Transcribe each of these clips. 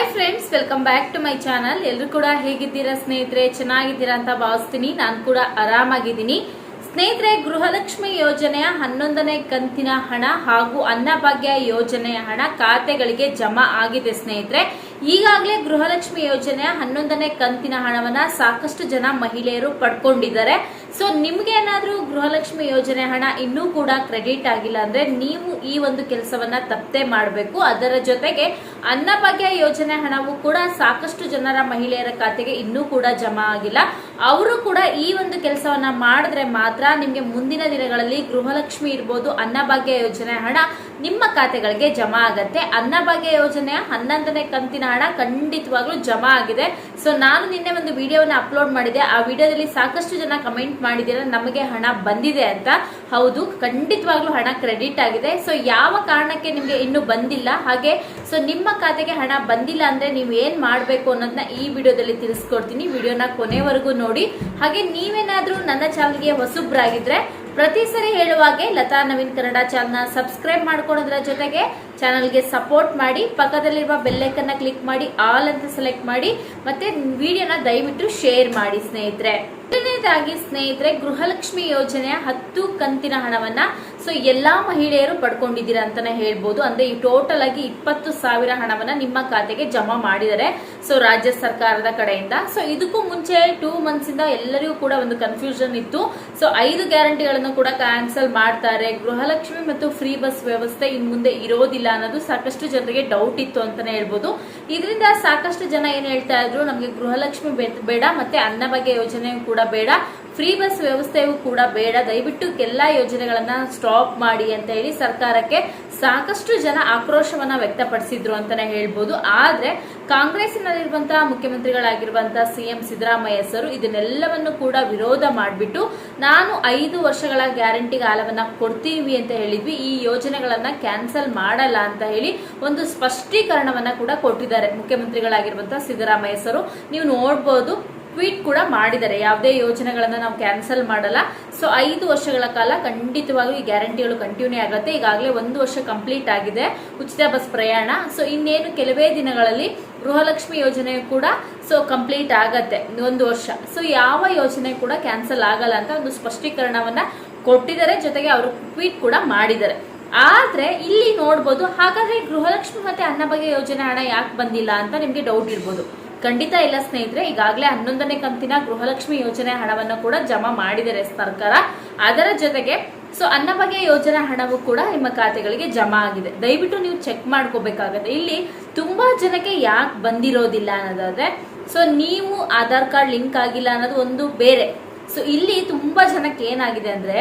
Hi friends, welcome back to my channel. ಎಲ್ಲರೂ ಕೂಡ ಹೇಗಿದ್ದೀರಾ ಸ್ನೇಹಿತರೆ? ಚೆನ್ನಾಗಿದ್ದೀರಾ ಅಂತ ಭಾವಿಸ್ತೀನಿ. ನಾನು ಕೂಡ ಆರಾಮಾಗಿದ್ದೀನಿ ಸ್ನೇಹಿತರೆ. ಗೃಹಲಕ್ಷ್ಮಿ ಯೋಜನೆಯ 11ನೇ ಕಂತಿನ ಹಣ ಹಾಗೂ ಅನ್ನಭಾಗ್ಯ ಯೋಜನೆಯ ಹಣ ಖಾತೆಗಳಿಗೆ ಜಮಾ ಆಗಿದೆ ಸ್ನೇಹಿತರೆ. ಈಗಾಗಲೇ ಗೃಹಲಕ್ಷ್ಮಿ ಯೋಜನೆಯ 11ನೇ ಕಂತಿನ ಹಣವನ್ನ ಸಾಕಷ್ಟು ಜನ ಮಹಿಳೆಯರು ಪಡ್ಕೊಂಡಿದ್ದಾರೆ. ಸೊ ನಿಮ್ಗೆ ಏನಾದ್ರೂ ಗೃಹಲಕ್ಷ್ಮಿ ಯೋಜನೆ ಹಣ ಇನ್ನೂ ಕೂಡ ಕ್ರೆಡಿಟ್ ಆಗಿಲ್ಲ ಅಂದ್ರೆ ನೀವು ಈ ಒಂದು ಕೆಲಸವನ್ನ ತಪ್ಪದೆ ಮಾಡಬೇಕು. ಅದರ ಜೊತೆಗೆ ಅನ್ನಭಾಗ್ಯ ಯೋಜನೆ ಹಣವು ಕೂಡ ಸಾಕಷ್ಟು ಜನರ ಮಹಿಳೆಯರ ಖಾತೆಗೆ ಇನ್ನೂ ಕೂಡ ಜಮಾ ಆಗಿಲ್ಲ. ಅವರು ಕೂಡ ಈ ಒಂದು ಕೆಲಸವನ್ನ ಮಾಡಿದ್ರೆ ಮಾತ್ರ ನಿಮ್ಗೆ ಮುಂದಿನ ದಿನಗಳಲ್ಲಿ ಗೃಹಲಕ್ಷ್ಮಿ ಇರ್ಬೋದು, ಅನ್ನಭಾಗ್ಯ ಯೋಜನೆ ಹಣ ನಿಮ್ಮ ಖಾತೆಗಳಿಗೆ ಜಮಾ ಆಗತ್ತೆ. ಅನ್ನಭಾಗ್ಯ ಯೋಜನೆಯ 11ನೇ ಕಂತಿನ ಹಣ ಖಂಡಿತವಾಗ್ಲೂ ಜಮಾ ಆಗಿದೆ. ಸೊ ನಾನು ನಿನ್ನೆ ಒಂದು ವಿಡಿಯೋನ ಅಪ್ಲೋಡ್ ಮಾಡಿದೆ. ಆ ವಿಡಿಯೋದಲ್ಲಿ ಸಾಕಷ್ಟು ಜನ ಕಮೆಂಟ್ ಮಾಡಿದ್ದೀರಾ ನಮಗೆ ಹಣ ಬಂದಿದೆ ಅಂತ. ಹೌದು, ಖಂಡಿತವಾಗ್ಲೂ ಹಣ ಕ್ರೆಡಿಟ್ ಆಗಿದೆ. ಸೊ ಯಾವ ಕಾರಣಕ್ಕೆ ನಿಮ್ಗೆ ಇನ್ನು ಬಂದಿಲ್ಲ, ಹಾಗೆ ಸೊ ನಿಮ್ಮ ಖಾತೆಗೆ ಹಣ ಬಂದಿಲ್ಲ ಅಂದ್ರೆ ನೀವು ಏನ್ ಮಾಡ್ಬೇಕು ಅನ್ನೋದನ್ನ ಈ ವಿಡಿಯೋದಲ್ಲಿ ತಿಳಿಸ್ಕೊಡ್ತೀನಿ. ವಿಡಿಯೋನ ಕೊನೆವರೆಗೂ ನೋಡಿ. ಹಾಗೆ ನೀವೇನಾದ್ರೂ ನನ್ನ ಚಾನಲ್ಗೆ ಹೊಸಬ್ರಾಗಿದ್ರೆ ಪ್ರತಿ ಸರಿ ಹೇಳುವಾಗೆ ಲತಾ ನವೀನ್ ಕನ್ನಡ ಚಾನಲ್ ಸಬ್ಸ್ಕ್ರೈಬ್ ಮಾಡ್ಕೊಳ್ಳೋದ್ರ ಜೊತೆಗೆ ಚಾನಲ್ಗೆ ಸಪೋರ್ಟ್ ಮಾಡಿ. ಪಕ್ಕದಲ್ಲಿರುವ ಬೆಲ್ಲೈಕನ್ನ ಕ್ಲಿಕ್ ಮಾಡಿ, ಆಲ್ ಅಂತ ಸೆಲೆಕ್ಟ್ ಮಾಡಿ, ಮತ್ತೆ ವಿಡಿಯೋನ ದಯವಿಟ್ಟು ಶೇರ್ ಮಾಡಿ ಸ್ನೇಹಿತರೆ. ಮೊದಲನೇದಾಗಿ ಸ್ನೇಹಿತರೆ, ಗೃಹಲಕ್ಷ್ಮಿ ಯೋಜನೆಯ 10 ಕಂತಿನ ಹಣವನ್ನ ಸೊ ಎಲ್ಲಾ ಮಹಿಳೆಯರು ಪಡ್ಕೊಂಡಿದ್ದೀರಾ ಅಂತಾನೆ ಹೇಳ್ಬೋದು. ಅಂದ್ರೆ ಈ ಟೋಟಲ್ ಆಗಿ 20,000 ಹಣವನ್ನ ನಿಮ್ಮ ಖಾತೆಗೆ ಜಮಾ ಮಾಡಿದ್ದಾರೆ ಸೊ ರಾಜ್ಯ ಸರ್ಕಾರದ ಕಡೆಯಿಂದ. ಸೊ ಇದಕ್ಕೂ ಮುಂಚೆ 2 ಮಂತ್ಸ್ ಇಂದ ಎಲ್ಲರಿಗೂ ಕೂಡ ಒಂದು ಕನ್ಫ್ಯೂಷನ್ ಇತ್ತು. ಸೊ 5 ಗ್ಯಾರಂಟಿಗಳನ್ನು ಕೂಡ ಕ್ಯಾನ್ಸಲ್ ಮಾಡ್ತಾರೆ, ಗೃಹಲಕ್ಷ್ಮಿ ಮತ್ತು ಫ್ರೀ ಬಸ್ ವ್ಯವಸ್ಥೆ ಇನ್ ಮುಂದೆ ಇರೋದಿಲ್ಲ ಅನ್ನೋದು ಸಾಕಷ್ಟು ಜನರಿಗೆ ಡೌಟ್ ಇತ್ತು ಅಂತಾನೆ ಹೇಳ್ಬೋದು. ಇದರಿಂದ ಸಾಕಷ್ಟು ಜನ ಏನ್ ಹೇಳ್ತಾ ಇದ್ರು, ನಮ್ಗೆ ಗೃಹಲಕ್ಷ್ಮಿ ಬೇಡ, ಮತ್ತೆ ಅನ್ನಭಾಗ್ಯ ಯೋಜನೆ ಕೂಡ ಬೇಡ, ಫ್ರೀ ಬಸ್ ವ್ಯವಸ್ಥೆಯೂ ಕೂಡ ಬೇಡ, ದಯವಿಟ್ಟು ಎಲ್ಲಾ ಯೋಜನೆಗಳನ್ನ ಸ್ಟಾಪ್ ಮಾಡಿ ಅಂತ ಹೇಳಿ ಸರ್ಕಾರಕ್ಕೆ ಸಾಕಷ್ಟು ಜನ ಆಕ್ರೋಶವನ್ನ ವ್ಯಕ್ತಪಡಿಸಿದ್ರು ಅಂತಾನೆ ಹೇಳ್ಬೋದು. ಆದ್ರೆ ಕಾಂಗ್ರೆಸ್ನಲ್ಲಿರುವಂತಹ ಮುಖ್ಯಮಂತ್ರಿಗಳಾಗಿರುವಂತಹ ಸಿಎಂ ಸಿದ್ದರಾಮಯ್ಯ ಸರ್ ಇದನ್ನೆಲ್ಲವನ್ನು ಕೂಡ ವಿರೋಧ ಮಾಡಿಬಿಟ್ಟು ನಾನು 5 ವರ್ಷಗಳ ಗ್ಯಾರಂಟಿ ಕಾಲವನ್ನ ಕೊಡ್ತೀವಿ ಅಂತ ಹೇಳಿದ್ವಿ, ಈ ಯೋಜನೆಗಳನ್ನ ಕ್ಯಾನ್ಸಲ್ ಮಾಡಲ್ಲ ಅಂತ ಹೇಳಿ ಒಂದು ಸ್ಪಷ್ಟೀಕರಣವನ್ನ ಕೂಡ ಕೊಟ್ಟಿದ್ದಾರೆ ಮುಖ್ಯಮಂತ್ರಿಗಳಾಗಿರುವಂತಹ ಸಿದ್ದರಾಮಯ್ಯ ಸರ್. ನೀವು ನೋಡ್ಬೋದು, ಟ್ವೀಟ್ ಕೂಡ ಮಾಡಿದ್ದಾರೆ, ಯಾವುದೇ ಯೋಜನೆಗಳನ್ನ ನಾವು ಕ್ಯಾನ್ಸಲ್ ಮಾಡಲ್ಲ. ಸೊ 5 ವರ್ಷಗಳ ಕಾಲ ಖಂಡಿತವಾಗ್ಲೂ ಈ ಗ್ಯಾರಂಟಿಗಳು ಕಂಟಿನ್ಯೂ ಆಗುತ್ತೆ. ಈಗಾಗಲೇ 1 ವರ್ಷ ಕಂಪ್ಲೀಟ್ ಆಗಿದೆ ಉಚಿತ ಬಸ್ ಪ್ರಯಾಣ. ಸೊ ಇನ್ನೇನು ಕೆಲವೇ ದಿನಗಳಲ್ಲಿ ಗೃಹಲಕ್ಷ್ಮಿ ಯೋಜನೆ ಕೂಡ ಸೊ ಕಂಪ್ಲೀಟ್ ಆಗತ್ತೆ 1 ವರ್ಷ. ಸೊ ಯಾವ ಯೋಜನೆ ಕೂಡ ಕ್ಯಾನ್ಸಲ್ ಆಗಲ್ಲ ಅಂತ ಒಂದು ಸ್ಪಷ್ಟೀಕರಣವನ್ನ ಕೊಟ್ಟಿದ್ದಾರೆ, ಜೊತೆಗೆ ಅವರು ಟ್ವೀಟ್ ಕೂಡ ಮಾಡಿದ್ದಾರೆ. ಆದ್ರೆ ಇಲ್ಲಿ ನೋಡ್ಬೋದು, ಹಾಗಾದ್ರೆ ಗೃಹಲಕ್ಷ್ಮಿ ಮತ್ತೆ ಅನ್ನಭಾಗ್ಯ ಯೋಜನೆ ಹಣ ಯಾಕೆ ಬಂದಿಲ್ಲ ಅಂತ ನಿಮ್ಗೆ ಡೌಟ್ ಇರ್ಬೋದು. ಖಂಡಿತ ಇಲ್ಲ ಸ್ನೇಹಿತರೆ, ಈಗಾಗಲೇ 11ನೇ ಕಂತಿನ ಗೃಹಲಕ್ಷ್ಮಿ ಯೋಜನೆ ಹಣವನ್ನು ಕೂಡ ಜಮಾ ಮಾಡಿದ್ದಾರೆ ಸರ್ಕಾರ. ಅದರ ಜೊತೆಗೆ ಸೊ ಅನ್ನಭಾಗ್ಯ ಯೋಜನಾ ಹಣವು ಕೂಡ ನಿಮ್ಮ ಖಾತೆಗಳಿಗೆ ಜಮಾ ಆಗಿದೆ. ದಯವಿಟ್ಟು ನೀವು ಚೆಕ್ ಮಾಡ್ಕೋಬೇಕಾಗತ್ತೆ. ಇಲ್ಲಿ ತುಂಬಾ ಜನಕ್ಕೆ ಯಾಕೆ ಬಂದಿರೋದಿಲ್ಲ ಅನ್ನೋದಾದ್ರೆ, ಸೊ ನೀವು ಆಧಾರ್ ಕಾರ್ಡ್ ಲಿಂಕ್ ಆಗಿಲ್ಲ ಅನ್ನೋದು ಒಂದು ಬೇರೆ. ಸೊ ಇಲ್ಲಿ ತುಂಬಾ ಜನಕ್ಕೆ ಏನಾಗಿದೆ ಅಂದ್ರೆ,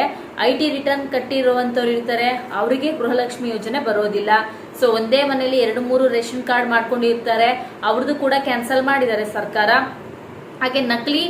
IT ರಿಟರ್ನ್ ಕಟ್ಟಿರುವಂತವ್ರು ಇರ್ತಾರೆ, ಅವರಿಗೆ ಗೃಹಲಕ್ಷ್ಮಿ ಯೋಜನೆ ಬರೋದಿಲ್ಲ. ಸೊ ಒಂದೇ ಮನೆಯಲ್ಲಿ 2-3 ರೇಷನ್ ಕಾರ್ಡ್ ಮಾಡ್ಕೊಂಡಿರ್ತಾರೆ, ಅವ್ರದ್ದು ಕೂಡ ಕ್ಯಾನ್ಸಲ್ ಮಾಡಿದ್ದಾರೆ ಸರ್ಕಾರ. ಹಾಗೆ ನಕಲಿ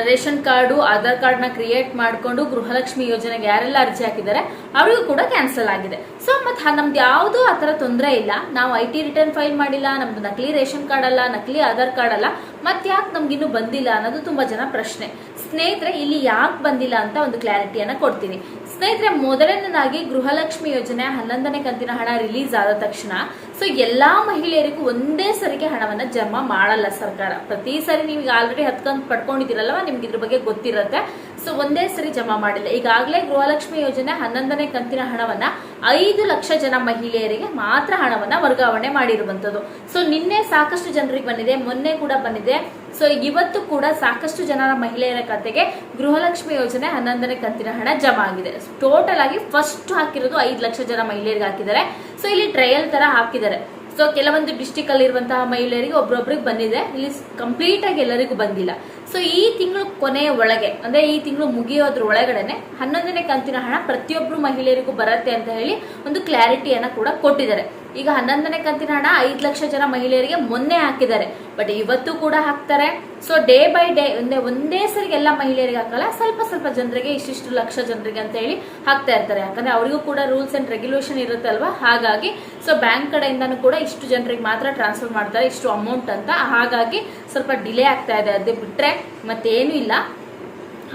ರೇಷನ್ ಕಾರ್ಡು, ಆಧಾರ್ ಕಾರ್ಡ್ ನ ಕ್ರಿಯೇಟ್ ಮಾಡಿಕೊಂಡು ಗೃಹಲಕ್ಷ್ಮಿ ಯೋಜನೆಗೆ ಯಾರೆಲ್ಲ ಅರ್ಜಿ ಹಾಕಿದ್ದಾರೆ ಅವರಿಗೂ ಕೂಡ ಕ್ಯಾನ್ಸಲ್ ಆಗಿದೆ. ಸೊ ಮತ್ತೆ ನಮ್ದು ಯಾವುದು ಆತರ ತೊಂದರೆ ಇಲ್ಲ, ನಾವು IT ರಿಟರ್ನ್ ಫೈಲ್ ಮಾಡಿಲ್ಲ, ನಮ್ದು ನಕಲಿ ರೇಷನ್ ಕಾರ್ಡ್ ಅಲ್ಲ, ನಕಲಿ ಆಧಾರ್ ಕಾರ್ಡ್ ಅಲ್ಲ, ಮತ್ತೆ ಯಾಕೆ ನಮ್ಗಿನ್ನು ಬಂದಿಲ್ಲ ಅನ್ನೋದು ತುಂಬಾ ಜನ ಪ್ರಶ್ನೆ. ಸ್ನೇಹಿತರೆ, ಇಲ್ಲಿ ಯಾಕೆ ಬಂದಿಲ್ಲ ಅಂತ ಒಂದು ಕ್ಲಾರಿಟಿಯನ್ನ ಕೊಡ್ತೀನಿ ಸ್ನೇಹಿತರೆ. ಮೊದಲನೇದಾಗಿ ಗೃಹಲಕ್ಷ್ಮಿ ಯೋಜನೆ 11ನೇ ಕಂತಿನ ಹಣ ರಿಲೀಸ್ ಆದ ತಕ್ಷಣ ಸೊ ಎಲ್ಲಾ ಮಹಿಳೆಯರಿಗೂ ಒಂದೇ ಸರಿಗೆ ಹಣವನ್ನ ಜಮಾ ಮಾಡಲ್ಲ ಸರ್ಕಾರ. ಪ್ರತಿ ಸರಿ ನೀವು ಆಲ್ರೆಡಿ 10 ಕಂತು ಪಡ್ಕೊಂಡಿದ್ದೀರಲ್ವ, ನಿಮ್ಗೆ ಇದ್ರ ಬಗ್ಗೆ ಗೊತ್ತಿರುತ್ತೆ. ಸೊ ಒಂದೇ ಸರಿ ಜಮಾ ಮಾಡಿಲ್ಲ. ಈಗಾಗಲೇ ಗೃಹಲಕ್ಷ್ಮಿ ಯೋಜನೆ 11ನೇ ಕಂತಿನ ಹಣವನ್ನ 5 ಲಕ್ಷ ಜನ ಮಹಿಳೆಯರಿಗೆ ಮಾತ್ರ ಹಣವನ್ನ ವರ್ಗಾವಣೆ ಮಾಡಿರುವಂತದ್ದು. ಸೊ ನಿನ್ನೆ ಸಾಕಷ್ಟು ಜನರಿಗೆ ಬಂದಿದೆ, ಮೊನ್ನೆ ಕೂಡ ಬಂದಿದೆ. ಸೊ ಇವತ್ತು ಕೂಡ ಸಾಕಷ್ಟು ಜನರ ಮಹಿಳೆಯರ ಖಾತೆಗೆ ಗೃಹಲಕ್ಷ್ಮಿ ಯೋಜನೆ 11ನೇ ಕಂತಿನ ಹಣ ಜಮಾ ಆಗಿದೆ. ಟೋಟಲ್ ಆಗಿ ಫಸ್ಟ್ ಹಾಕಿರೋದು 5 ಲಕ್ಷ ಜನ ಮಹಿಳೆಯರಿಗೆ ಹಾಕಿದ್ದಾರೆ. ಸೊ ಇಲ್ಲಿ ಟ್ರಯಲ್ ತರ ಹಾಕಿದ್ದಾರೆ. ಸೊ ಕೆಲವೊಂದು ಡಿಸ್ಟಿಕ್ ಅಲ್ಲಿ ಇರುವಂತಹ ಮಹಿಳೆಯರಿಗೆ ಒಬ್ರೊಬ್ರಿಗೆ ಬಂದಿದೆ, ಇಲ್ಲಿ ಕಂಪ್ಲೀಟ್ ಆಗಿ ಎಲ್ಲರಿಗೂ ಬಂದಿಲ್ಲ. ಸೊ ಈ ತಿಂಗಳು ಕೊನೆಯ ಒಳಗೆ, ಅಂದ್ರೆ ಈ ತಿಂಗಳು ಮುಗಿಯೋದ್ರ ಒಳಗಡೆನೆ 11ನೇ ಕಂತಿನ ಹಣ ಪ್ರತಿಯೊಬ್ರು ಮಹಿಳೆಯರಿಗೂ ಬರುತ್ತೆ ಅಂತ ಹೇಳಿ ಒಂದು ಕ್ಲಾರಿಟಿಯನ್ನ ಕೂಡ ಕೊಟ್ಟಿದ್ದಾರೆ. ಈಗ 11ನೇ ಕಂತಿನ ಹಣ 5 ಲಕ್ಷ ಜನ ಮಹಿಳೆಯರಿಗೆ ಮೊನ್ನೆ ಹಾಕಿದ್ದಾರೆ, ಬಟ್ ಇವತ್ತು ಕೂಡ ಹಾಕ್ತಾರೆ. ಸೊ ಡೇ ಬೈ ಡೇ ಒಂದೇ ಸರಿಗೆ ಎಲ್ಲ ಮಹಿಳೆಯರಿಗೆ ಹಾಕಲ್ಲ, ಸ್ವಲ್ಪ ಸ್ವಲ್ಪ ಜನರಿಗೆ, ಇಷ್ಟಿಷ್ಟು ಲಕ್ಷ ಜನರಿಗೆ ಅಂತ ಹೇಳಿ ಹಾಕ್ತಾ ಇರ್ತಾರೆ. ಯಾಕಂದ್ರೆ ಅವರಿಗೂ ಕೂಡ ರೂಲ್ಸ್ ಅಂಡ್ ರೆಗ್ಯುಲೇಷನ್ ಇರುತ್ತಲ್ವಾ, ಹಾಗಾಗಿ ಸೊ ಬ್ಯಾಂಕ್ ಕಡೆಯಿಂದನೂ ಕೂಡ ಇಷ್ಟು ಜನರಿಗೆ ಮಾತ್ರ ಟ್ರಾನ್ಸ್ಫರ್ ಮಾಡ್ತಾರೆ, ಇಷ್ಟು ಅಮೌಂಟ್ ಅಂತ. ಹಾಗಾಗಿ ಸ್ವಲ್ಪ ಡಿಲೇ ಆಗ್ತಾ ಇದೆ, ಅದೇ ಬಿಟ್ರೆ ಮತ್ತೇನು ಇಲ್ಲ.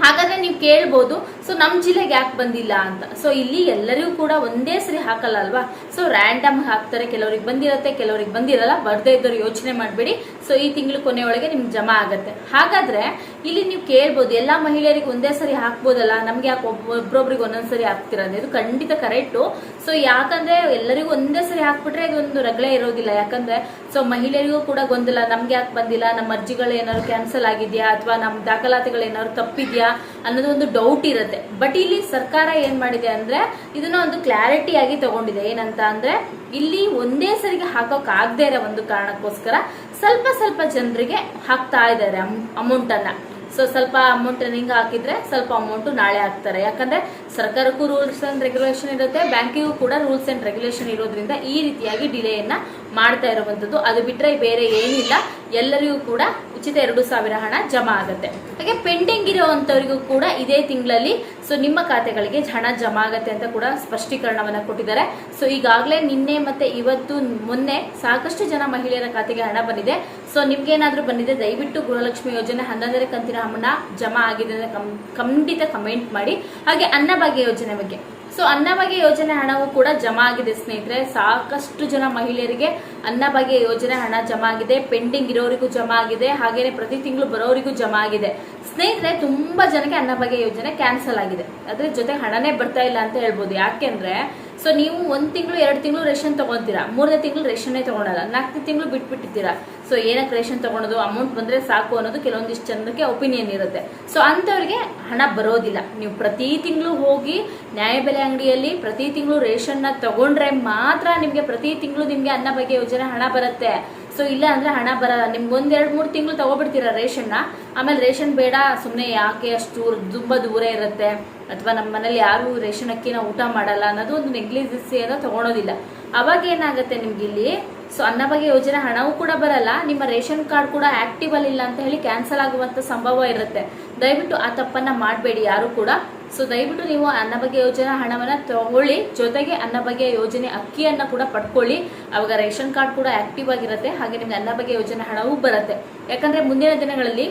ಹಾಗಾದ್ರೆ ನೀವು ಕೇಳ್ಬೋದು, ಸೊ ನಮ್ಮ ಜಿಲ್ಲೆಗೆ ಯಾಕೆ ಬಂದಿಲ್ಲ ಅಂತ. ಸೊ ಇಲ್ಲಿ ಎಲ್ಲರಿಗೂ ಕೂಡ ಒಂದೇ ಸರಿ ಹಾಕಲ್ಲ ಅಲ್ವಾ, ಸೊ ರ್ಯಾಂಡಮ್ ಹಾಕ್ತಾರೆ. ಕೆಲವ್ರಿಗೆ ಬಂದಿರತ್ತೆ, ಕೆಲವ್ರಿಗೆ ಬಂದಿರಲ್ಲ. ಬರ್ದೇ ಇದ್ದವ್ರು ಯೋಚನೆ ಮಾಡಬೇಡಿ. ಸೊ ಈ ತಿಂಗಳು ಕೊನೆಯೊಳಗೆ ನಿಮ್ಗೆ ಜಮಾ ಆಗತ್ತೆ. ಹಾಗಾದ್ರೆ ಇಲ್ಲಿ ನೀವು ಕೇಳ್ಬೋದು, ಎಲ್ಲಾ ಮಹಿಳೆಯರಿಗೆ ಒಂದೇ ಸರಿ ಹಾಕ್ಬೋದಲ್ಲ, ನಮ್ಗೆ ಯಾಕೆ ಒಬ್ಬೊಬ್ರಿಗೆ ಒಂದೊಂದ್ಸರಿ ಹಾಕ್ತೀರಾ ಅಂದ್ರೆ ಇದು ಖಂಡಿತ ಕರೆಕ್ಟು. ಸೊ ಯಾಕಂದ್ರೆ ಎಲ್ಲರಿಗೂ ಒಂದೇ ಸರಿ ಹಾಕ್ಬಿಟ್ರೆ ಇದೊಂದು ರಗಳೆ ಇರೋದಿಲ್ಲ. ಯಾಕಂದ್ರೆ ಸೊ ಮಹಿಳೆಯರಿಗೂ ಕೂಡ ಗೊಂದಲ, ನಮ್ಗೆ ಯಾಕೆ ಬಂದಿಲ್ಲ, ನಮ್ಮ ಅರ್ಜಿಗಳು ಏನಾದ್ರು ಕ್ಯಾನ್ಸಲ್ ಆಗಿದ್ಯಾ ಅಥವಾ ನಮ್ಮ ದಾಖಲಾತಿಗಳು ಏನಾದ್ರು ತಪ್ಪಿದ್ಯಾ ಅನ್ನೋದು ಒಂದು ಡೌಟ್ ಇರುತ್ತೆ. ಬಟ್ ಇಲ್ಲಿ ಸರ್ಕಾರ ಏನ್ ಮಾಡಿದೆ ಅಂದ್ರೆ ಇದನ್ನ ಒಂದು ಕ್ಲಾರಿಟಿ ಆಗಿ ತಗೊಂಡಿದೆ. ಏನಂತ ಅಂದ್ರೆ ಇಲ್ಲಿ ಒಂದೇ ಸರಿಗೆ ಹಾಕೋಕ್ ಆಗದೆ ಇರೋ ಒಂದು ಕಾರಣಕ್ಕೋಸ್ಕರ ಸ್ವಲ್ಪ ಸ್ವಲ್ಪ ಜನರಿಗೆ ಹಾಕ್ತಾ ಇದ್ದಾರೆ ಅಮೌಂಟ್ ಅನ್ನ. ಸೊ ಸ್ವಲ್ಪ ಅಮೌಂಟ್ ಹಿಂಗ ಹಾಕಿದ್ರೆ ಸ್ವಲ್ಪ ಅಮೌಂಟ್ ನಾಳೆ ಹಾಕ್ತಾರೆ. ಯಾಕಂದ್ರೆ ಸರ್ಕಾರಕ್ಕೂ ರೂಲ್ಸ್ ಅಂಡ್ ರೆಗ್ಯುಲೇಷನ್ ಇರುತ್ತೆ, ಬ್ಯಾಂಕಿಗೂ ಕೂಡ ರೂಲ್ಸ್ ಅಂಡ್ ರೆಗ್ಯುಲೇಷನ್ ಇರೋದ್ರಿಂದ ಈ ರೀತಿಯಾಗಿ ಡಿಲೇಯನ್ನ ಮಾಡ್ತಾ ಇರುವಂತದ್ದು. ಅದು ಬಿಟ್ರೆ ಬೇರೆ ಏನಿಲ್ಲ. ಎಲ್ಲರಿಗೂ ಕೂಡ ಉಚಿತ 2,000 ಹಣ ಜಮಾ ಆಗುತ್ತೆ. ಹಾಗೆ ಪೆಂಡಿಂಗ್ ಇರುವಂತವರಿಗೂ ಕೂಡ ಇದೇ ತಿಂಗಳಲ್ಲಿ ಸೊ ನಿಮ್ಮ ಖಾತೆಗಳಿಗೆ ಹಣ ಜಮಾ ಆಗತ್ತೆ ಅಂತ ಕೂಡ ಸ್ಪಷ್ಟೀಕರಣವನ್ನ ಕೊಟ್ಟಿದ್ದಾರೆ. ಸೊ ಈಗಾಗಲೇ ನಿನ್ನೆ ಮತ್ತೆ ಇವತ್ತು ಮೊನ್ನೆ ಸಾಕಷ್ಟು ಜನ ಮಹಿಳೆಯರ ಖಾತೆಗೆ ಹಣ ಬಂದಿದೆ. ಸೊ ನಿಮ್ಗೇನಾದ್ರೂ ಬಂದಿದೆ ದಯವಿಟ್ಟು ಗೃಹಲಕ್ಷ್ಮಿ ಯೋಜನೆ 11ನೇ ಕಂತಿನ ಹಣ ಜಮಾ ಆಗಿದೆ ಅಂತ ಖಂಡಿತ ಕಮೆಂಟ್ ಮಾಡಿ. ಹಾಗೆ ಅನ್ನಭಾಗ್ಯ ಯೋಜನೆ ಬಗ್ಗೆ, ಸೊ ಅನ್ನಭಾಗ್ಯ ಯೋಜನೆ ಹಣವು ಕೂಡ ಜಮಾ ಆಗಿದೆ ಸ್ನೇಹಿತರೆ. ಸಾಕಷ್ಟು ಜನ ಮಹಿಳೆಯರಿಗೆ ಅನ್ನಭಾಗ್ಯ ಯೋಜನೆ ಹಣ ಜಮಾ ಆಗಿದೆ. ಪೆಂಡಿಂಗ್ ಇರೋರಿಗೂ ಜಮಾ ಆಗಿದೆ, ಹಾಗೇನೆ ಪ್ರತಿ ತಿಂಗಳು ಬರೋರಿಗೂ ಜಮಾ ಆಗಿದೆ. ಸ್ನೇಹಿತರೆ ತುಂಬಾ ಜನಕ್ಕೆ ಅನ್ನಭಾಗ್ಯ ಯೋಜನೆ ಕ್ಯಾನ್ಸಲ್ ಆಗಿದೆ, ಅದ್ರ ಜೊತೆ ಹಣನೇ ಬರ್ತಾ ಇಲ್ಲ ಅಂತ ಹೇಳ್ಬೋದು. ಯಾಕೆಂದ್ರೆ ಸೊ ನೀವು 1 ತಿಂಗಳು 2 ತಿಂಗಳು ರೇಷನ್ ತಗೊಂತೀರಾ, 3ನೇ ತಿಂಗಳು ರೇಷನ್ನೇ ತಗೊಳಲ್ಲ, 4ನೇ ತಿಂಗಳು ಬಿಟ್ಬಿಟ್ಟಿರ್ತೀರಾ. ಸೊ ಏನಕ್ಕೆ ರೇಷನ್ ತಗೊಳೋದು, ಅಮೌಂಟ್ ಬಂದ್ರೆ ಸಾಕು ಅನ್ನೋದು ಕೆಲವೊಂದಿಷ್ಟು ಜನಕ್ಕೆ ಒಪಿನಿಯನ್ ಇರುತ್ತೆ. ಸೊ ಅಂತವ್ರಿಗೆ ಹಣ ಬರೋದಿಲ್ಲ. ನೀವು ಪ್ರತಿ ತಿಂಗಳು ಹೋಗಿ ನ್ಯಾಯಬೆಲೆ ಅಂಗಡಿಯಲ್ಲಿ ಪ್ರತಿ ತಿಂಗಳು ರೇಷನ್ ನ ತಗೊಂಡ್ರೆ ಮಾತ್ರ ನಿಮ್ಗೆ ಪ್ರತಿ ತಿಂಗಳು ನಿಮ್ಗೆ ಅನ್ನಭಾಗ್ಯ ಯೋಜನೆ ಹಣ ಬರುತ್ತೆ. ಸೊ ಇಲ್ಲ ಅಂದ್ರೆ ಹಣ ಬರಲ್ಲ. ನಿಮ್ಗೆ 1-2-3 ತಿಂಗಳು ತಗೋಬಿಡ್ತೀರಾ ರೇಷನ್ ನ, ಆಮೇಲೆ ರೇಷನ್ ಬೇಡ ಸುಮ್ನೆ ಯಾಕೆ ಅಷ್ಟು ತುಂಬಾ ದೂರ ಇರುತ್ತೆ, ಅಥವಾ ನಮ್ಮ ಮನೇಲಿ ಯಾರು ರೇಷನ್ ಅಕ್ಕಿನ ಊಟ ಮಾಡಲ್ಲ ಅನ್ನೋದು ಒಂದು ನೆಗ್ಲಿಜೆನ್ಸಿ ಏನೋ ತಗೊಳೋದಿಲ್ಲ. ಅವಾಗ ಏನಾಗುತ್ತೆ ನಿಮ್ಗೆ ಇಲ್ಲಿ ಸೊ ಅನ್ನಭಾಗ್ಯ ಯೋಜನೆ ಹಣವೂ ಕೂಡ ಬರಲ್ಲ, ನಿಮ್ಮ ರೇಷನ್ ಕಾರ್ಡ್ ಕೂಡ ಆಕ್ಟಿವ್ ಅಲ್ಲಿ ಇಲ್ಲ ಅಂತ ಹೇಳಿ ಕ್ಯಾನ್ಸಲ್ ಆಗುವಂತ ಸಂಭವ ಇರುತ್ತೆ. ದಯವಿಟ್ಟು ಆ ತಪ್ಪನ್ನ ಮಾಡಬೇಡಿ ಯಾರು ಕೂಡ. ಸೊ ದಯವಿಟ್ಟು ನೀವು ಅನ್ನಭಾಗ್ಯ ಯೋಜನೆ ಹಣವನ್ನ ತಗೊಳ್ಳಿ, ಜೊತೆಗೆ ಅನ್ನಭಾಗ್ಯ ಯೋಜನೆ ಅಕ್ಕಿಯನ್ನ ಕೂಡ ಪಡ್ಕೊಳ್ಳಿ. ಅವಾಗ ರೇಷನ್ ಕಾರ್ಡ್ ಕೂಡ ಆಕ್ಟಿವ್ ಆಗಿರುತ್ತೆ, ಹಾಗೆ ನಿಮ್ಗೆ ಅನ್ನಭಾಗ್ಯ ಯೋಜನೆ ಹಣವೂ ಬರುತ್ತೆ. ಯಾಕಂದ್ರೆ ಮುಂದಿನ ದಿನಗಳಲ್ಲಿ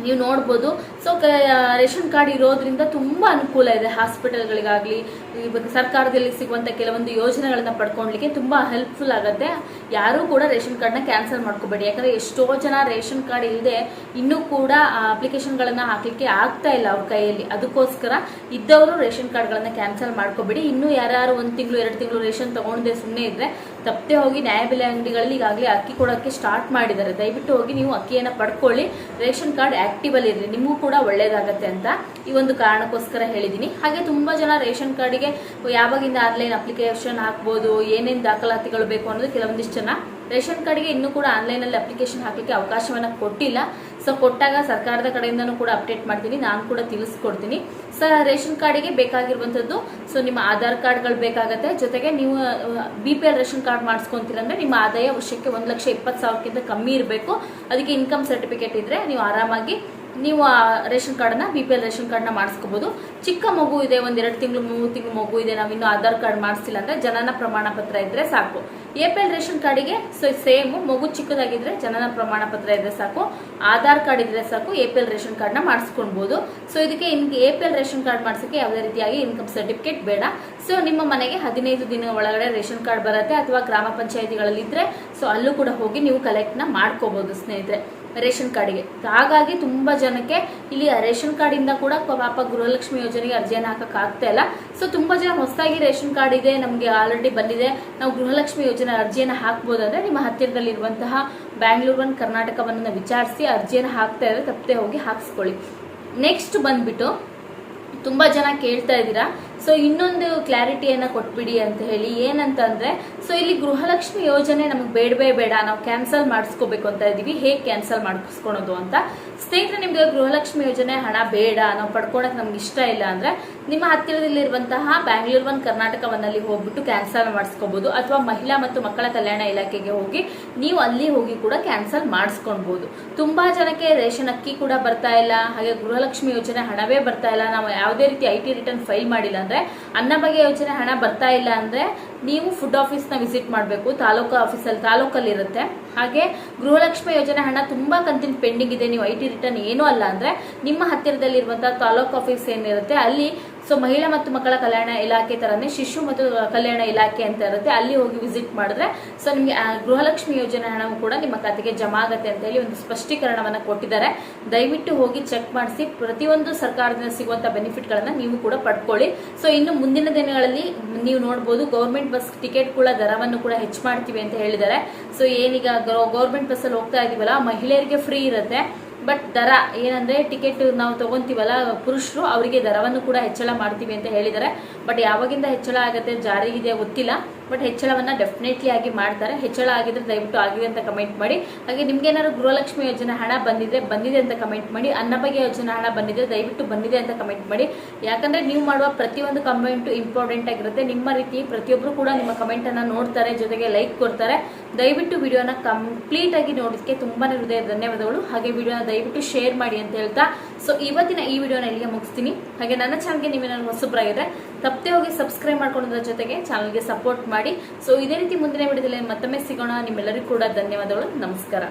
ನೀವು ನೋಡ್ಬೋದು. ಸೊ ರೇಷನ್ ಕಾರ್ಡ್ ಇರೋದ್ರಿಂದ ತುಂಬಾ ಅನುಕೂಲ ಇದೆ. ಹಾಸ್ಪಿಟಲ್ಗಳಿಗಾಗ್ಲಿ ಇವಾಗ ಸರ್ಕಾರದಲ್ಲಿ ಸಿಗುವಂತ ಕೆಲವೊಂದು ಯೋಜನೆಗಳನ್ನ ಪಡ್ಕೊಳ್ಲಿಕ್ಕೆ ತುಂಬಾ ಹೆಲ್ಪ್ಫುಲ್ ಆಗುತ್ತೆ. ಯಾರು ಕೂಡ ರೇಷನ್ ಕಾರ್ಡ್ನ ಕ್ಯಾನ್ಸಲ್ ಮಾಡ್ಕೋಬೇಡಿ. ಯಾಕಂದ್ರೆ ಎಷ್ಟೋ ಜನ ರೇಷನ್ ಕಾರ್ಡ್ ಇಲ್ಲದೆ ಇನ್ನೂ ಕೂಡ ಅಪ್ಲಿಕೇಶನ್ಗಳನ್ನ ಹಾಕ್ಲಿಕ್ಕೆ ಆಗ್ತಾ ಇಲ್ಲ ಅವ್ರ ಕೈಯಲ್ಲಿ. ಅದಕ್ಕೋಸ್ಕರ ಇದ್ದವರು ರೇಷನ್ ಕಾರ್ಡ್ಗಳನ್ನ ಕ್ಯಾನ್ಸಲ್ ಮಾಡ್ಕೋಬೇಡಿ. ಇನ್ನೂ ಯಾರು 1 ತಿಂಗಳು 2 ತಿಂಗಳು ರೇಷನ್ ತಗೊಂಡೇ ಸುಮ್ಮನೆ ಇದ್ರೆ ತಪ್ಪದೆ ಹೋಗಿ ನ್ಯಾಯಬೆಲೆ ಅಂಗಡಿಗಳಲ್ಲಿ ಈಗಾಗಲೇ ಅಕ್ಕಿ ಕೊಡೋಕ್ಕೆ ಸ್ಟಾರ್ಟ್ ಮಾಡಿದ್ದಾರೆ. ದಯವಿಟ್ಟು ಹೋಗಿ ನೀವು ಅಕ್ಕಿಯನ್ನ ಪಡ್ಕೊಳ್ಳಿ. ರೇಷನ್ ಕಾರ್ಡ್ ಆಕ್ಟಿವ್ ಅಲ್ಲಿ ಇರ್ಲಿ, ನಿಮಗೂ ಕೂಡ ಒಳ್ಳೇದಾಗತ್ತೆ ಅಂತ ಈ ಒಂದು ಕಾರಣಕ್ಕೋಸ್ಕರ ಹೇಳಿದೀನಿ. ಹಾಗೆ ತುಂಬಾ ಜನ ರೇಷನ್ ಕಾರ್ಡಿಗೆ ಯಾವಾಗಿಂದ ಆನ್ಲೈನ್ ಅಪ್ಲಿಕೇಶನ್ ಹಾಕ್ಬೋದು, ಏನೇನ್ ದಾಖಲಾತಿಗಳು ಬೇಕು ಅನ್ನೋದು ಕೆಲವೊಂದಿಷ್ಟು ಜನ ರೇಷನ್ ಕಾರ್ಡ್ಗೆ ಇನ್ನೂ ಕೂಡ ಆನ್ಲೈನ್ ಅಲ್ಲಿ ಅಪ್ಲಿಕೇಶನ್ ಹಾಕಲಿಕ್ಕೆ ಅವಕಾಶವನ್ನ ಕೊಟ್ಟಿಲ್ಲ. ಸೊ ಕೊಟ್ಟಾಗ ಸರ್ಕಾರದ ಕಡೆಯಿಂದನೂ ಕೂಡ ಅಪ್ಡೇಟ್ ಮಾಡ್ತೀನಿ, ನಾನು ಕೂಡ ತಿಳಿಸ್ಕೊಡ್ತೀನಿ. ರೇಷನ್ ಕಾರ್ಡಿಗೆ ಬೇಕಾಗಿರುವಂತದ್ದು ಸೊ ನಿಮ್ಮ ಆಧಾರ್ ಕಾರ್ಡ್ಗಳು ಬೇಕಾಗತ್ತೆ. ಜೊತೆಗೆ ನೀವು BPL ರೇಷನ್ ಕಾರ್ಡ್ ಮಾಡಿಸ್ಕೊಂತೀರಂದ್ರೆ ನಿಮ್ಮ ಆದಾಯ ವರ್ಷಕ್ಕೆ 1,20,000ಕ್ಕಿಂತ ಕಮ್ಮಿ ಇರಬೇಕು. ಅದಕ್ಕೆ ಇನ್ಕಮ್ ಸರ್ಟಿಫಿಕೇಟ್ ಇದ್ರೆ ನೀವು ಆರಾಮಾಗಿ ನೀವು ರೇಷನ್ ಕಾರ್ಡ್ನ BPL ರೇಷನ್ ಕಾರ್ಡ್ನ ಮಾಡಿಸ್ಕೋಬಹುದು. ಚಿಕ್ಕ ಮಗು ಇದೆ, 1-2 ತಿಂಗಳು 3 ತಿಂಗಳು ಮಗು ಇದೆ, ನಾವಿನ್ನು ಆಧಾರ್ ಕಾರ್ಡ್ ಮಾಡಿಸಿಲ್ಲ ಅಂದ್ರೆ ಜನನ ಪ್ರಮಾಣ ಪತ್ರ ಇದ್ರೆ ಸಾಕು. APL ರೇಷನ್ ಕಾರ್ಡಿಗೆ ಸೇಮ್, ಮಗು ಚಿಕ್ಕದಾಗಿದ್ರೆ ಜನನ ಪ್ರಮಾಣ ಪತ್ರ ಇದ್ರೆ ಸಾಕು, ಆಧಾರ್ ಕಾರ್ಡ್ ಇದ್ರೆ ಸಾಕು, APL ರೇಷನ್ ಕಾರ್ಡ್ನ ಮಾಡಿಸ್ಕೊಳ್ಬಹುದು. ಸೊ ಇದಕ್ಕೆ APL ರೇಷನ್ ಕಾರ್ಡ್ ಮಾಡಿಸಕ್ಕೆ ಯಾವುದೇ ರೀತಿಯಾಗಿ ಇನ್ಕಮ್ ಸರ್ಟಿಫಿಕೇಟ್ ಬೇಡ. ಸೊ ನಿಮ್ಮ ಮನೆಗೆ 15 ದಿನ ಒಳಗಡೆ ರೇಷನ್ ಕಾರ್ಡ್ ಬರುತ್ತೆ, ಅಥವಾ ಗ್ರಾಮ ಪಂಚಾಯತಿಗಳಲ್ಲಿ ಇದ್ರೆ ಸೊ ಅಲ್ಲೂ ಕೂಡ ಹೋಗಿ ನೀವು ಕಲೆಕ್ಟ್ ನ ಮಾಡ್ಕೋಬಹುದು ಸ್ನೇಹಿತರೆ ರೇಷನ್ ಕಾರ್ಡಿಗೆ. ಹಾಗಾಗಿ ತುಂಬಾ ಜನಕ್ಕೆ ಇಲ್ಲಿ ರೇಷನ್ ಕಾರ್ಡ್ ಇಂದ ಕೂಡ ಪಾಪ ಗೃಹಲಕ್ಷ್ಮಿ ಯೋಜನೆಗೆ ಅರ್ಜಿಯನ್ನು ಹಾಕಕ್ ಆಗ್ತಾ ಇಲ್ಲ. ಸೊ ತುಂಬಾ ಜನ ಹೊಸದಾಗಿ ರೇಷನ್ ಕಾರ್ಡ್ ಇದೆ, ನಮ್ಗೆ ಆಲ್ರೆಡಿ ಬಂದಿದೆ, ನಾವು ಗೃಹಲಕ್ಷ್ಮಿ ಯೋಜನೆ ಅರ್ಜಿಯನ್ನು ಹಾಕ್ಬೋದಂದ್ರೆ ನಿಮ್ಮ ಹತ್ತಿರದಲ್ಲಿರುವಂತಹ ಬ್ಯಾಂಗ್ಳೂರ್ 1 ಕರ್ನಾಟಕವನ್ನ ವಿಚಾರಿಸಿ ಅರ್ಜಿಯನ್ನು ಹಾಕ್ತಾ ಇದ್ರೆ ತಪ್ಪದೆ ಹೋಗಿ ಹಾಕ್ಸ್ಕೊಳ್ಳಿ. ನೆಕ್ಸ್ಟ್ ಬಂದ್ಬಿಟ್ಟು ತುಂಬಾ ಜನ ಕೇಳ್ತಾ ಇದ್ದೀರಾ ಸೊ ಇನ್ನೊಂದು ಕ್ಲಾರಿಟಿಯನ್ನ ಕೊಟ್ಬಿಡಿ ಅಂತ ಹೇಳಿ. ಏನಂತಂದ್ರೆ ಸೊ ಇಲ್ಲಿ ಗೃಹಲಕ್ಷ್ಮಿ ಯೋಜನೆ ನಮ್ಗೆ ಬೇಡವೇ ಬೇಡ, ನಾವು ಕ್ಯಾನ್ಸಲ್ ಮಾಡಿಸ್ಕೋಬೇಕು ಅಂತ ಇದೀವಿ, ಹೇಗೆ ಕ್ಯಾನ್ಸಲ್ ಮಾಡಿಸ್ಕೊಳೋದು ಅಂತ. ಸ್ನೇಹಿತರೆ ನಿಮ್ಗೆ ಗೃಹಲಕ್ಷ್ಮಿ ಯೋಜನೆ ಹಣ ಬೇಡ, ನಾವು ಪಡ್ಕೊಳಕ್ ನಮ್ಗೆ ಇಷ್ಟ ಇಲ್ಲ ಅಂದ್ರೆ ನಿಮ್ಮ ಹತ್ತಿರದಲ್ಲಿರುವಂತಹ ಬ್ಯಾಂಗ್ಳೂರ್ 1 ಕರ್ನಾಟಕವನ್ನಲ್ಲಿ ಹೋಗ್ಬಿಟ್ಟು ಕ್ಯಾನ್ಸಲ್ ಮಾಡಿಸ್ಕೋಬಹುದು, ಅಥವಾ ಮಹಿಳಾ ಮತ್ತು ಮಕ್ಕಳ ಕಲ್ಯಾಣ ಇಲಾಖೆಗೆ ಹೋಗಿ ನೀವು ಅಲ್ಲಿ ಹೋಗಿ ಕೂಡ ಕ್ಯಾನ್ಸಲ್ ಮಾಡಿಸ್ಕೊಳ್ಬಹುದು. ತುಂಬಾ ಜನಕ್ಕೆ ರೇಷನ್ ಅಕ್ಕಿ ಕೂಡ ಬರ್ತಾ ಇಲ್ಲ, ಹಾಗೆ ಗೃಹಲಕ್ಷ್ಮಿ ಯೋಜನೆ ಹಣವೇ ಬರ್ತಾ ಇಲ್ಲ, ನಾವು ಯಾವುದೇ ರೀತಿ IT ರಿಟರ್ನ್ ಫೈಲ್ ಮಾಡಿಲ್ಲ ಅಂದ್ರೆ ಅನ್ನಭಾಗ್ಯ ಯೋಜನೆ ಹಣ ಬರ್ತಾ ಇಲ್ಲ ಅಂದ್ರೆ ನೀವು ಫುಡ್ ಆಫೀಸ್ ನ ವಿಸಿಟ್ ಮಾಡಬೇಕು. ತಾಲೂಕಲ್ಲಿ ಇರುತ್ತೆ. ಹಾಗೆ ಗೃಹಲಕ್ಷ್ಮಿ ಯೋಜನೆ ಹಣ ತುಂಬಾ ಕಂತಿನ ಪೆಂಡಿಂಗ್ ಇದೆ, ನೀವು IT ರಿಟರ್ನ್ ಏನೂ ಅಲ್ಲ ಅಂದ್ರೆ ನಿಮ್ಮ ಹತ್ತಿರದಲ್ಲಿರುವಂತಹ ತಾಲೂಕು ಆಫೀಸ್ ಏನಿರುತ್ತೆ ಅಲ್ಲಿ ಮಹಿಳಾ ಮತ್ತು ಮಕ್ಕಳ ಕಲ್ಯಾಣ ಇಲಾಖೆ ತರನೇ ಶಿಶು ಮತ್ತು ಕಲ್ಯಾಣ ಇಲಾಖೆ ಅಂತ ಇರುತ್ತೆ, ಅಲ್ಲಿ ಹೋಗಿ ವಿಸಿಟ್ ಮಾಡಿದ್ರೆ ನಿಮ್ಗೆ ಗೃಹಲಕ್ಷ್ಮಿ ಯೋಜನೆ ಹಣವು ಕೂಡ ನಿಮ್ಮ ಖಾತೆಗೆ ಜಮಾ ಆಗತ್ತೆ ಅಂತ ಹೇಳಿ ಒಂದು ಸ್ಪಷ್ಟೀಕರಣವನ್ನ ಕೊಟ್ಟಿದ್ದಾರೆ. ದಯವಿಟ್ಟು ಹೋಗಿ ಚೆಕ್ ಮಾಡಿಸಿ. ಪ್ರತಿಯೊಂದು ಸರ್ಕಾರದಿಂದ ಸಿಗುವಂತ ಬೆನಿಫಿಟ್ ಗಳನ್ನ ನೀವು ಕೂಡ ಪಡ್ಕೊಳ್ಳಿ. ಇನ್ನು ಮುಂದಿನ ದಿನಗಳಲ್ಲಿ ನೀವು ನೋಡಬಹುದು ಗೌರ್ಮೆಂಟ್ ಬಸ್ ಟಿಕೆಟ್ ಕೂಡ ದರವನ್ನು ಕೂಡ ಹೆಚ್ಚು ಮಾಡ್ತೀವಿ ಅಂತ ಹೇಳಿದ್ದಾರೆ. ಏನೀಗ ಗೌರ್ಮೆಂಟ್ ಬಸ್ ಅಲ್ಲಿ ಹೋಗ್ತಾ ಇದೀವಲ್ಲ, ಮಹಿಳೆಯರಿಗೆ ಫ್ರೀ ಇರುತ್ತೆ, ಬಟ್ ದರ ಏನಂದ್ರೆ ಟಿಕೆಟ್ ನಾವು ತಗೊಂತೀವಲ್ಲ ಪುರುಷರು, ಅವರಿಗೆ ದರವನ್ನು ಕೂಡ ಹೆಚ್ಚಳ ಮಾಡ್ತೀವಿ ಅಂತ ಹೇಳಿದ್ದಾರೆ. ಬಟ್ ಯಾವಾಗಿಂದ ಹೆಚ್ಚಳ ಆಗುತ್ತೆ ಜಾರಿಗಿದೆ ಗೊತ್ತಿಲ್ಲ, ಬಟ್ ಹೆಚ್ಚಳವನ್ನ ಡೆಫಿನೆಟ್ಲಿ ಆಗಿ ಮಾಡ್ತಾರೆ. ಹೆಚ್ಚಳ ಆಗಿದ್ರೆ ದಯವಿಟ್ಟು ಆಗಿದೆ ಅಂತ ಕಮೆಂಟ್ ಮಾಡಿ. ಹಾಗೆ ನಿಮ್ಗೆ ಏನಾದ್ರು ಗೃಹಲಕ್ಷ್ಮಿ ಯೋಜನೆ ಹಣ ಬಂದಿದೆ ಅಂತ ಕಮೆಂಟ್ ಮಾಡಿ. ಅನ್ನಭಾಗ್ಯ ಯೋಜನೆ ಹಣ ಬಂದಿದೆ ದಯವಿಟ್ಟು ಬಂದಿದೆ ಅಂತ ಕಮೆಂಟ್ ಮಾಡಿ. ಯಾಕಂದ್ರೆ ನೀವು ಮಾಡುವ ಪ್ರತಿಯೊಂದು ಕಮೆಂಟ್ ಇಂಪಾರ್ಟೆಂಟ್ ಆಗಿರುತ್ತೆ. ನಿಮ್ಮ ರೀತಿ ಪ್ರತಿಯೊಬ್ರು ಕೂಡ ನಿಮ್ಮ ಕಮೆಂಟ್ ಅನ್ನ ನೋಡ್ತಾರೆ, ಜೊತೆಗೆ ಲೈಕ್ ಕೊಡ್ತಾರೆ. ದಯವಿಟ್ಟು ವಿಡಿಯೋನ ಕಂಪ್ಲೀಟ್ ಆಗಿ ನೋಡೋದಕ್ಕೆ ತುಂಬಾನೇ ಹೃದಯ ಧನ್ಯವಾದಗಳು. ಹಾಗೆ ವಿಡಿಯೋನ ದಯವಿಟ್ಟು ಶೇರ್ ಮಾಡಿ ಅಂತ ಹೇಳ್ತಾ ಇವತ್ತಿನ ಈ ವಿಡಿಯೋನ ಇಲ್ಲಿಗೆ ಮುಗಿಸ್ತೀನಿ. ಹಾಗೆ ನನ್ನ ಚಾನಲ್ಗೆ ನೀವೇನಾದ್ರು ಹೊಸಬ್ರಾಗಿದ್ರೆ ತಪ್ಪದೆ ಹೋಗಿ ಸಬ್ಸ್ಕ್ರೈಬ್ ಮಾಡ್ಕೊಳ್ಳೋದ್ರ ಜೊತೆಗೆ ಚಾನಲ್ಗೆ ಸಪೋರ್ಟ್ ಮಾಡಿ. ಇದೇ ರೀತಿ ಮುಂದಿನ ವಿಡಿಯೋದಲ್ಲಿ ಮತ್ತೊಮ್ಮೆ ಸಿಗೋಣ. ನಿಮ್ಮೆಲ್ಲರಿಗೂ ಕೂಡ ಧನ್ಯವಾದಗಳು. ನಮಸ್ಕಾರ.